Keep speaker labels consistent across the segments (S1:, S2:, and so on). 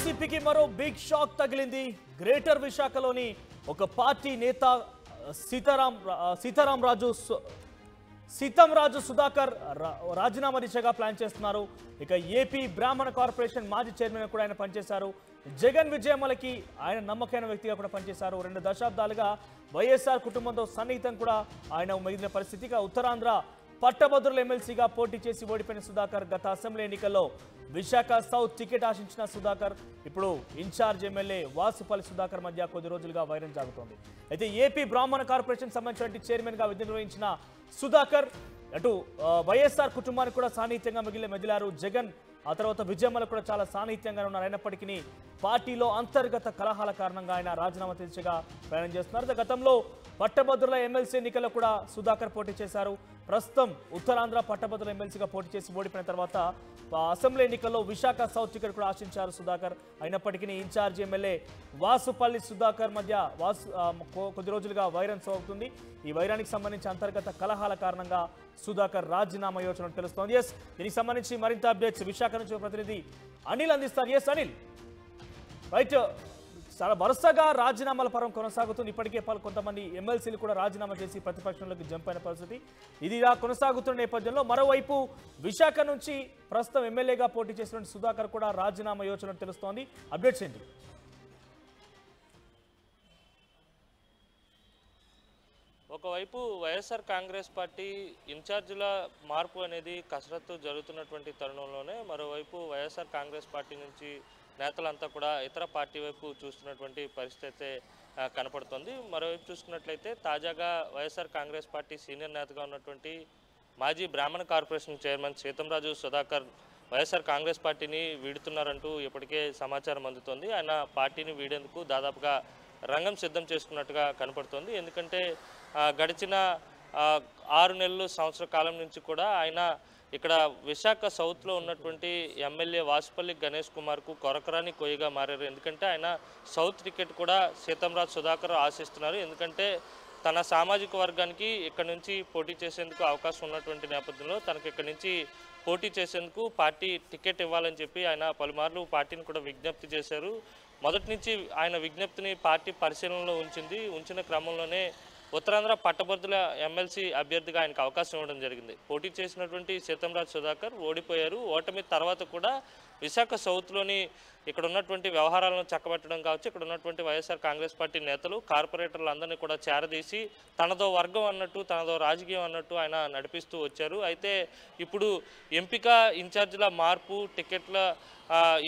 S1: వైసీపీకి మరో big shock తగిలింది. గ్రేటర్ విశాఖలోని ఒక పార్టీ నేత సీతం రాజు సుధాకర్ రాజీనామా దిశగా ప్లాన్ చేస్తున్నారు. ఇక ఏపీ బ్రాహ్మణ కార్పొరేషన్ మాజీ చైర్మన్ కూడా ఆయన పనిచేశారు. జగన్ విజయమ్మలకి ఆయన నమ్మకమైన వ్యక్తిగా కూడా పనిచేశారు. 2 దశాబ్దాలుగా వైఎస్ఆర్ కుటుంబంతో సన్నిహితం కూడా ఆయన మిగిలిన పరిస్థితిగా ఉత్తరాంధ్ర పట్టభద్రుల ఎమ్మెల్సీగా పోటీ చేసి ఓడిపోయిన సుధాకర్ గత అసెంబ్లీ ఎన్నికల్లో విశాఖ సౌత్ టికెట్ ఆశించిన సుధాకర్ ఇప్పుడు ఇన్ఛార్జ్ ఎమ్మెల్యే వాసుపల్లి సుధాకర్ మధ్య కొద్ది రోజులుగా వైరం సాగుతోంది. అయితే ఏపీ బ్రాహ్మణ కార్పొరేషన్ సంబంధించిన చైర్మన్గా విధులు నిర్వహించిన సుధాకర్ అటు వైఎస్ఆర్ కుటుంబానికి కూడా సాన్నిహిత్యంగా మెదిలారు. జగన్ ఆ తర్వాత విజయమ్మలకు కూడా చాలా సాన్నిహిత్యంగా ఉన్నారు. అయినప్పటికీ పార్టీలో అంతర్గత కలహాల కారణంగా ఆయన రాజీనామా దిశగా ప్రయాణం చేస్తున్నారు. గతంలో పట్టభద్రుల ఎమ్మెల్సీ ఎన్నికల్లో కూడా సుధాకర్ పోటీ చేశారు. ప్రస్తుతం ఉత్తరాంధ్ర పట్టభద్రుల ఎమ్మెల్సీగా పోటీ చేసి ఓడిపోయిన తర్వాత అసెంబ్లీ ఎన్నికల్లో విశాఖ సౌత్ టికెట్ కూడా ఆశించారు సుధాకర్. అయినప్పటికీ ఇన్ఛార్జి ఎమ్మెల్యే వాసుపల్లి సుధాకర్ మధ్య కొద్ది రోజులుగా వైరం సాగుతుంది. ఈ వైరానికి సంబంధించి అంతర్గత కలహాల కారణంగా సుధాకర్ రాజీనామా యోచన తెలుస్తోంది. ఎస్, దీనికి సంబంధించి మరింత అప్డేట్స్ విశాఖ నుంచి ప్రతినిధి అనిల్ అందిస్తారు. ఎస్ అనిల్, రైట్, చాలా వరుసగా రాజీనామాల పరం కొనసాగుతుంది. ఇప్పటికే కొంతమంది ఎమ్మెల్సీలు కూడా రాజీనామా చేసి ప్రతిపక్షంలోకి జంప్ అయిన పరిస్థితి. ఇది ఇలా కొనసాగుతున్న నేపథ్యంలో మరోవైపు విశాఖ నుంచి ప్రస్తుతం ఎమ్మెల్యేగా పోటీ చేసినటువంటి సుధాకర్ కూడా రాజీనామా యోచన తెలుస్తోంది. అప్డేట్స్ ఏంటి?
S2: ఒకవైపు వైఎస్ఆర్ కాంగ్రెస్ పార్టీ ఇన్ఛార్జీల మార్పు అనేది కసరత్తు జరుగుతున్నటువంటి తరుణంలోనే మరోవైపు వైఎస్ఆర్ కాంగ్రెస్ పార్టీ నుంచి నేతలంతా కూడా ఇతర పార్టీ వైపు చూస్తున్నటువంటి పరిస్థితి కనపడుతుంది. మరోవైపు చూసుకున్నట్లయితే తాజాగా వైఎస్ఆర్ కాంగ్రెస్ పార్టీ సీనియర్ నేతగా ఉన్నటువంటి మాజీ బ్రాహ్మణ కార్పొరేషన్ చైర్మన్ సీతం రాజు సుధాకర్ వైఎస్ఆర్ కాంగ్రెస్ పార్టీని వీడుతున్నారంటూ ఇప్పటికే సమాచారం అందుతోంది. ఆయన పార్టీని వీడేందుకు దాదాపుగా రంగం సిద్ధం చేసుకున్నట్టుగా కనపడుతోంది. ఎందుకంటే గడిచిన 6 నెలలు సంవత్సర కాలం నుంచి కూడా ఆయన ఇక్కడ విశాఖ సౌత్లో ఉన్నటువంటి ఎమ్మెల్యే వాసుపల్లి గణేష్ కుమార్కు కొరకరాని కొయ్యగా మారారు. ఎందుకంటే ఆయన సౌత్ టికెట్ కూడా సీతంరాజు సుధాకర్ ఆశిస్తున్నారు. ఎందుకంటే తన సామాజిక వర్గానికి ఇక్కడ నుంచి పోటీ చేసేందుకు అవకాశం ఉన్నటువంటి నేపథ్యంలో తనకు ఇక్కడ నుంచి పోటీ చేసేందుకు పార్టీ టికెట్ ఇవ్వాలని చెప్పి ఆయన పలుమార్లు పార్టీని కూడా విజ్ఞప్తి చేశారు. మొదటి నుంచి ఆయన విజ్ఞప్తిని పార్టీ పరిశీలనలో ఉంచిన క్రమంలోనే ఉత్తరాంధ్ర పట్టభద్రుల ఎమ్మెల్సీ అభ్యర్థిగా ఆయనకు అవకాశం ఇవ్వడం జరిగింది. పోటీ చేసినటువంటి సీతంరాజు సుధాకర్ ఓడిపోయారు. ఓటమి తర్వాత కూడా విశాఖ సౌత్లోని ఇక్కడ ఉన్నటువంటి వ్యవహారాలను చక్కబెట్టడం కావచ్చు, ఇక్కడ ఉన్నటువంటి వైఎస్ఆర్ కాంగ్రెస్ పార్టీ నేతలు కార్పొరేటర్లు అందరినీ కూడా చేరదీసి తనదో వర్గం అన్నట్టు, తనదో రాజకీయం అన్నట్టు ఆయన నడిపిస్తూ వచ్చారు. అయితే ఇప్పుడు ఎంపిక, ఇన్ఛార్జీల మార్పు, టికెట్ల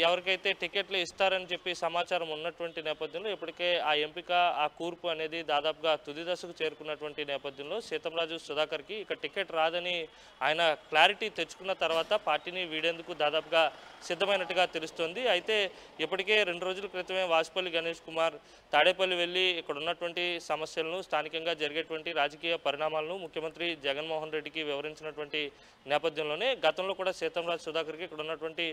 S2: ఎవరికైతే టికెట్లు ఇస్తారని చెప్పి సమాచారం ఉన్నటువంటి నేపథ్యంలో ఇప్పటికే ఆ ఎంపిక, ఆ కూర్పు అనేది దాదాపుగా తుది దశకు చేరుకున్నటువంటి నేపథ్యంలో సీతంరాజు సుధాకర్కి ఇక టికెట్ రాదని ఆయన క్లారిటీ తెచ్చుకున్న తర్వాత పార్టీని వీడేందుకు దాదాపుగా సిద్ధమైనట్టుగా తెలుస్తోంది. అయితే ఇప్పటికే 2 రోజుల క్రితమే వాసుపల్లి గణేష్ కుమార్ తాడేపల్లి వెళ్ళి ఇక్కడ ఉన్నటువంటి సమస్యలను, స్థానికంగా జరిగేటువంటి రాజకీయ పరిణామాలను ముఖ్యమంత్రి జగన్మోహన్ రెడ్డికి వివరించినటువంటి నేపథ్యంలోనే గతంలో కూడా సీతంరాజు సుధాకర్కి ఇక్కడ ఉన్నటువంటి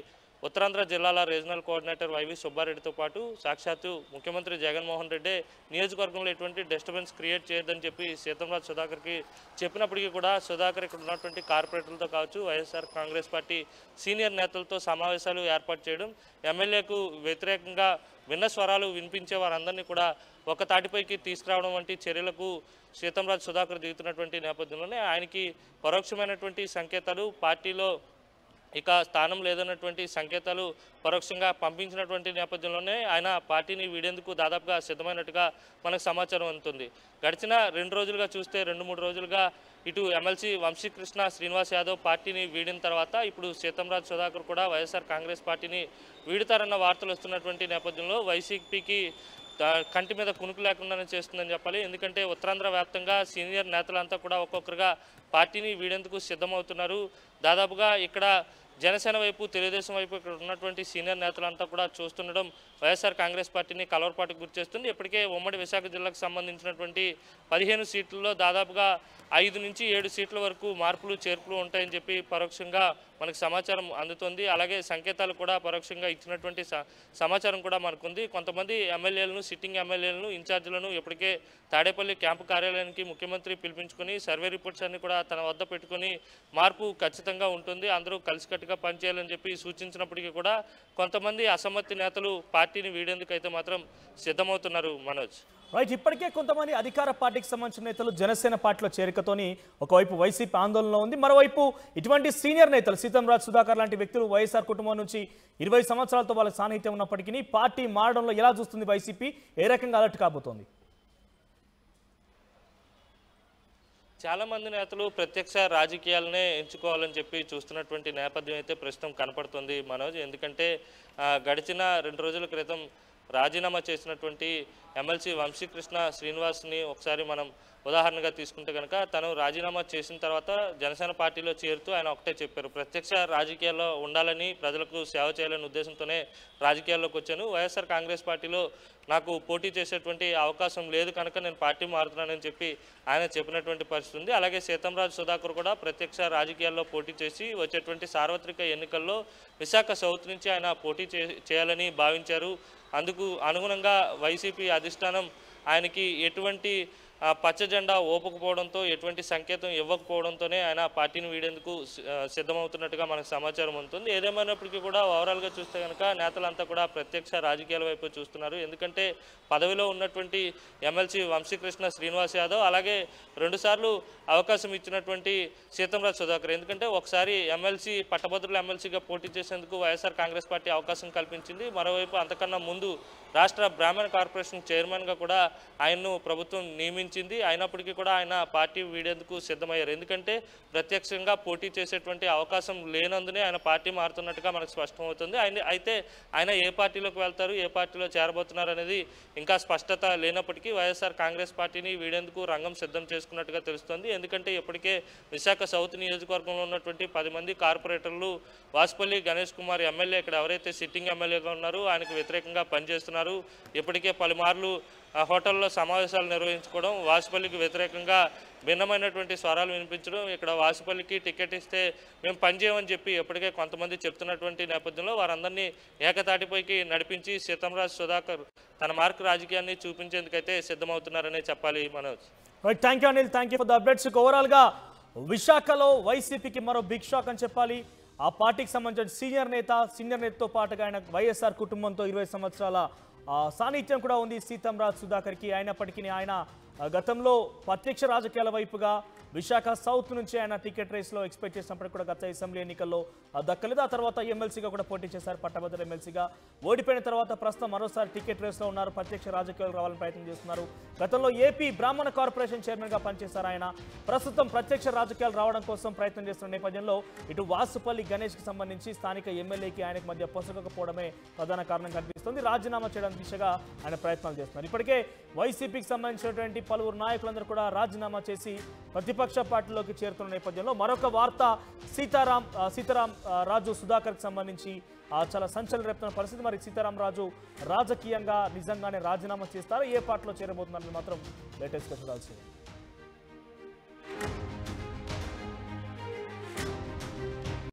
S2: ఉత్తరాంధ్ర జిల్లాల రీజనల్ కోఆర్డినేటర్ వైవి సుబ్బారెడ్డితో పాటు సాక్షాత్తు ముఖ్యమంత్రి జగన్మోహన్ రెడ్డి నియోజకవర్గంలో ఎటువంటి డిస్టర్బెన్స్ క్రియేట్ చేయొద్దని చెప్పి సీతంరాజు సుధాకర్కి చెప్పినప్పటికీ కూడా సుధాకర్ ఇక్కడ ఉన్నటువంటి కార్పొరేటర్లతో కావచ్చు, వైఎస్ఆర్ కాంగ్రెస్ పార్టీ సీనియర్ నేతలతో సమావేశాలు ఏర్పాటు చేయడం, ఎమ్మెల్యేకు వ్యతిరేకంగా విన్న స్వరాలు వినిపించే వారందరినీ కూడా ఒక తాటిపైకి తీసుకురావడం వంటి చర్యలకు సీతంరాజు సుధాకర్ దిగుతున్నటువంటి నేపథ్యంలోనే ఆయనకి పరోక్షమైనటువంటి సంకేతాలు, పార్టీలో ఇక స్థానం లేదన్నటువంటి సంకేతాలు పరోక్షంగా పంపించినటువంటి నేపథ్యంలోనే ఆయన పార్టీని వీడేందుకు దాదాపుగా సిద్ధమైనట్టుగా మనకు సమాచారం అందుతుంది. గడిచిన 2 రోజులుగా చూస్తే 2-3 రోజులుగా ఇటు ఎమ్మెల్సీ వంశీకృష్ణ శ్రీనివాస్ యాదవ్ పార్టీని వీడిన తర్వాత ఇప్పుడు సీతంరాజు సుధాకర్ కూడా వైఎస్ఆర్ కాంగ్రెస్ పార్టీని వీడుతారన్న వార్తలు వస్తున్నటువంటి నేపథ్యంలో వైసీపీకి కంటి మీద కునుకు లేకుండానే చేస్తుందని చెప్పాలి. ఎందుకంటే ఉత్తరాంధ్ర వ్యాప్తంగా సీనియర్ నేతలంతా కూడా ఒక్కొక్కరుగా పార్టీని వీడేందుకు సిద్ధమవుతున్నారు. దాదాపుగా ఇక్కడ జనసేన వైపు, తెలుగుదేశం వైపు ఇక్కడ ఉన్నటువంటి సీనియర్ నేతలంతా కూడా చూస్తుండడం వైఎస్ఆర్ కాంగ్రెస్ పార్టీని కలవరపాటుకు గురిచేస్తుంది. ఇప్పటికే ఉమ్మడి విశాఖ జిల్లాకు సంబంధించినటువంటి 15 సీట్లలో దాదాపుగా 5 నుంచి 7 సీట్ల వరకు మార్పులు చేర్పులు ఉంటాయని చెప్పి పరోక్షంగా మనకు సమాచారం అందుతుంది. అలాగే సంకేతాలు కూడా పరోక్షంగా ఇచ్చినటువంటి సమాచారం కూడా మనకుంది. కొంతమంది ఎమ్మెల్యేలను, సిట్టింగ్ ఎమ్మెల్యేలను, ఇన్ఛార్జీలను ఇప్పటికే తాడేపల్లి క్యాంపు కార్యాలయానికి ముఖ్యమంత్రి పిలిపించుకొని సర్వే రిపోర్ట్స్ అన్ని కూడా తన వద్ద పెట్టుకొని మార్పు ఖచ్చితంగా ఉంటుంది, అందరూ కలిసికట్టుగా పనిచేయాలని చెప్పి సూచించినప్పటికీ కూడా కొంతమంది అసమ్మతి నేతలు పార్టీని వీడేందుకు అయితే మాత్రం సిద్ధమవుతున్నారు మనోజ్.
S1: రైట్, ఇప్పటికే కొంతమంది అధికార పార్టీకి సంబంధించిన నేతలు జనసేన పార్టీలో చేరికతోని ఒకవైపు వైసీపీ ఆందోళనలో ఉంది, మరోవైపు ఇటువంటి సీనియర్ నేతలు సీతంరాజ్ సుధాకర్ లాంటి వ్యక్తులు వైఎస్ఆర్ కుటుంబం నుంచి 20 సంవత్సరాలతో వాళ్ళ సాన్నిహిత్యం ఉన్నప్పటికీ పార్టీ మారడంలో ఎలా చూస్తుంది వైసీపీ, ఏ రకంగా అలర్ట్ కాబోతోంది?
S2: చాలామంది నేతలు ప్రత్యక్ష రాజకీయాలనే ఎంచుకోవాలని చెప్పి చూస్తున్నటువంటి నేపథ్యం అయితే ప్రస్తుతం కనపడుతుంది మనోజ్. ఎందుకంటే గడిచిన 2 రోజుల క్రితం రాజీనామా చేసినటువంటి ఎమ్మెల్సీ వంశీకృష్ణ శ్రీనివాస్ని ఒకసారి మనం ఉదాహరణగా తీసుకుంటే కనుక తను రాజీనామా చేసిన తర్వాత జనసేన పార్టీలో చేరుతూ ఆయన ఒకటే చెప్పారు, ప్రత్యక్ష రాజకీయాల్లో ఉండాలని, ప్రజలకు సేవ చేయాలనే ఉద్దేశంతోనే రాజకీయాల్లోకి వచ్చాను, వైఎస్ఆర్ కాంగ్రెస్ పార్టీలో నాకు పోటీ చేసేటువంటి అవకాశం లేదు కనుక నేను పార్టీ మారుతున్నానని చెప్పి ఆయన చెప్పినటువంటి పరిస్థితి ఉంది. అలాగే సీతంరాజ్ సుధాకర్ కూడా ప్రత్యక్ష రాజకీయాల్లో పోటీ చేసి వచ్చేటువంటి సార్వత్రిక ఎన్నికల్లో విశాఖ సౌత్ నుంచి ఆయన పోటీ చేయాలని భావించారు. అందుకు అనుగుణంగా వైసీపీ అధిష్టానం ఆయనకి ఎటువంటి పచ్చ జెండా ఊపకపోవడంతో, ఎటువంటి సంకేతం ఇవ్వకపోవడంతోనే ఆయన పార్టీని వీడేందుకు సిద్ధమవుతున్నట్టుగా మనకు సమాచారం ఉంటుంది. ఏదేమైనప్పటికీ కూడా ఓవరాల్గా చూస్తే కనుక నేతలంతా కూడా ప్రత్యక్ష రాజకీయాల వైపు చూస్తున్నారు. ఎందుకంటే పదవిలో ఉన్నటువంటి ఎమ్మెల్సీ వంశీకృష్ణ శ్రీనివాస్ యాదవ్, అలాగే 2 సార్లు అవకాశం ఇచ్చినటువంటి సీతంరాజ్ సుధాకర్, ఎందుకంటే ఒకసారి ఎమ్మెల్సీ పట్టభద్రుల ఎమ్మెల్సీగా పోటీ చేసేందుకు వైఎస్ఆర్ కాంగ్రెస్ పార్టీ అవకాశం కల్పించింది. మరోవైపు అంతకన్నా ముందు రాష్ట్ర బ్రాహ్మణ కార్పొరేషన్ చైర్మన్గా కూడా ఆయన్ను ప్రభుత్వం నియమించింది. అయినప్పటికీ కూడా ఆయన పార్టీ వీడేందుకు సిద్ధమయ్యారు. ఎందుకంటే ప్రత్యక్షంగా పోటీ చేసేటువంటి అవకాశం లేనందునే ఆయన పార్టీ మారుతున్నట్టుగా మనకు స్పష్టమవుతుంది. అయితే ఆయన ఏ పార్టీలోకి వెళ్తారు, ఏ పార్టీలో చేరబోతున్నారు అనేది ఇంకా స్పష్టత లేనప్పటికీ వైఎస్ఆర్ కాంగ్రెస్ పార్టీని వీడేందుకు రంగం సిద్ధం చేసుకున్నట్టుగా తెలుస్తోంది. ఎందుకంటే ఇప్పటికే విశాఖ సౌత్ నియోజకవర్గంలో ఉన్నటువంటి 10 మంది కార్పొరేటర్లు, వాసుపల్లి గణేష్ కుమార్ ఎమ్మెల్యే ఇక్కడ ఎవరైతే సిట్టింగ్ ఎమ్మెల్యేగా ఉన్నారో ఆయనకు వ్యతిరేకంగా పనిచేస్తున్నారు. ఇప్పటికే పలుమార్లు హోటల్లో సమావేశాలు నిర్వహించుకోవడం, వాసుపల్లికి వ్యతిరేకంగా భిన్నమైనటువంటి స్వరాలు వినిపించడం, ఇక్కడ వాసుపల్లికి టికెట్ ఇస్తే మేము పనిచేయమని చెప్పి ఇప్పటికే కొంతమంది చెప్తున్నటువంటి నేపథ్యంలో వారందరినీ ఏకతాటిపైకి నడిపించి సీతంరాజ్ సుధాకర్ తన మార్క్ రాజకీయాన్ని చూపించేందుకైతే సిద్ధమవుతున్నారనే చెప్పాలి Manoj.
S1: Right, thank you Anil, thank you for the updates. ఓవరాల్గా విశాఖలో వైసీపీకి మరో బిగ్ షాక్ అని చెప్పాలి. ఆ పార్టీకి సంబంధించిన సీనియర్ నేతతో పాటుగా ఆయన వైఎస్ఆర్ కుటుంబంతో 20 సంవత్సరాల సాన్నిధ్యం కూడా ఉంది సీతంరాజ్ సుధాకర్కి. అయినప్పటికీ ఆయన గతంలో ప్రత్యక్ష రాజకీయాల వైపుగా విశాఖ సౌత్ నుంచి ఆయన టికెట్ రేస్లో ఎక్స్పెక్ట్ చేసినప్పటికీ కూడా గత అసెంబ్లీ ఎన్నికల్లో దక్కలేదు. ఆ తర్వాత ఎమ్మెల్సీగా కూడా పోటీ చేశారు, పట్టభద్రుల ఎమ్మెల్సీగా ఓడిపోయిన తర్వాత ప్రస్తుతం మరోసారి టికెట్ రేస్లో ఉన్నారు, ప్రత్యక్ష రాజకీయాలకు రావాలని ప్రయత్నం చేస్తున్నారు. గతంలో ఏపీ బ్రాహ్మణ కార్పొరేషన్ చైర్మన్గా పనిచేశారు ఆయన. ప్రస్తుతం ప్రత్యక్ష రాజకీయాలు రావడం కోసం ప్రయత్నం చేస్తున్న నేపథ్యంలో ఇటు వాసుపల్లి గణేష్కి సంబంధించి స్థానిక ఎమ్మెల్యేకి ఆయనకు మధ్య పొసగకపోవడమే ప్రధాన కారణం కనిపిస్తుంది. రాజీనామా చేయడానికి దిశగా ఆయన ప్రయత్నాలు చేస్తున్నారు. ఇప్పటికే వైసీపీకి సంబంధించినటువంటి పలువురు నాయకులందరూ కూడా రాజీనామా చేసి ప్రతిపక్ష పార్టీలోకి చేరుతున్న నేపథ్యంలో మరొక వార్త సీతారాం రాజు సుధాకర్కి సంబంధించి చాలా సంచలనం రేపుతున్న పరిస్థితి. మరి సీతారాం రాజు రాజకీయంగా నిజంగానే రాజీనామా చేస్తారా, ఏ పార్టీలో చేరబోతున్నారని మాత్రం లేటెస్ట్గా చూడాల్సింది.